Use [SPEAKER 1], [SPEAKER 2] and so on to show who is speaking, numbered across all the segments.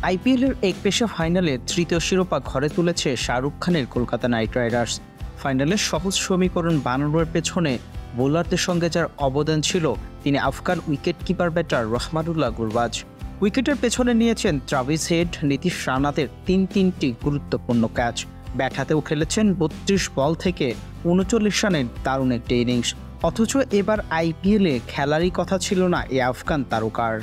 [SPEAKER 1] আইপিএলের একপেশা ফাইনালে তৃতীয় শিরোপা ঘরে তুলেছে শাহরুখ খানের কলকাতা নাইট রাইডার্স। ফাইনালে সহজ সমীকরণ বানানোর পেছনে বোলারদের সঙ্গে যার অবদান ছিল তিনি Afghan wicket keeper batter Rahmanullah Gurbaz. উইকেটের পেছনে নিয়েছেন ট্রাভিস হেড, নীতিশ রানাদের তিনটি গুরুত্বপূর্ণ ক্যাচ। ব্যাট হাতেও খেলেছেন ৩২ বল থেকে ৩৯ রানের দারুণ একটি ইনিংস। অথচ এবার আইপিএলে খেলারই কথা ছিল না এই আফগান তারকার।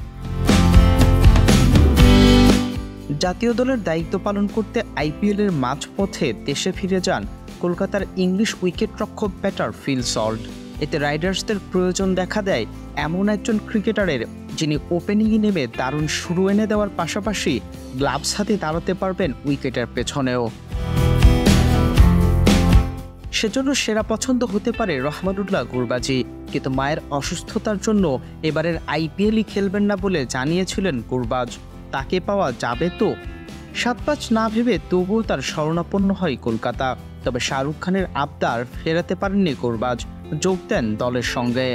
[SPEAKER 1] জাতীয় দলের দায়িত্ব পালন করতে আইপিএলের মাঝপথে দেশে ফিরে যান কলকাতার ইংলিশ উইকেটরক্ষক ব্যাটার ফিল সল্ট। এতে রাইডার্সদের প্রয়োজন দেখা দেয় এমন একজন ক্রিকেটারের যিনি ওপেনিংয়ে নেমে দারুণ শুরু এনে দেওয়ার পাশাপাশি গ্লাভস হাতে দাঁড়াতে পারবেন উইকেটের পেছনেও। সেজন্য সেরা পছন্দ হতে পারে রহমানুল্লাহ গুরবাজি, কিন্তু মায়ের অসুস্থতার জন্য এবারের আইপিএলই খেলবেন না বলে জানিয়েছিলেন গুরবাজ। তাকে পাওয়া যাবে তো? ৭-৫ না ভেবে তবুও তার শরণাপন্ন হয় কলকাতা। তবে শাহরুখ খানের আবদার ফেরাতে পারেননি গুরবাজ, যোগ দেন দলের সঙ্গে।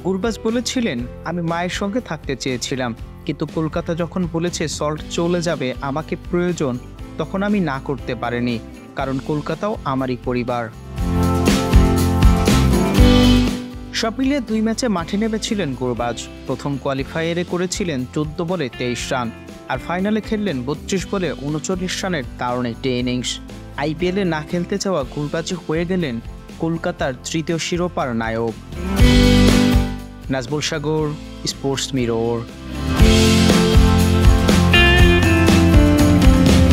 [SPEAKER 1] গুরবাজ বলেছিলেন, আমি মায়ের সঙ্গে থাকতে চেয়েছিলাম, কিন্তু কলকাতা যখন বলেছে সল্ট চলে যাবে, আমাকে প্রয়োজন, তখন আমি না করতে পারিনি, কারণ কলকাতাও আমারই পরিবার। সব মিলিয়ে ২ ম্যাচে মাঠে নেমেছিলেন গুরবাজ। প্রথম কোয়ালিফায়ারে করেছিলেন ১৪ বলে ২৩ রান, আর ফাইনালে খেললেন ৩২ বলে ৩৯ রানের দারুণ একটি ইনিংস। আইপিএলে না খেলতে চাওয়া গুরবাজি হয়ে গেলেন কলকাতার তৃতীয় শিরোপার নায়ক। নাজবুল সাগর, স্পোর্টস মিরর।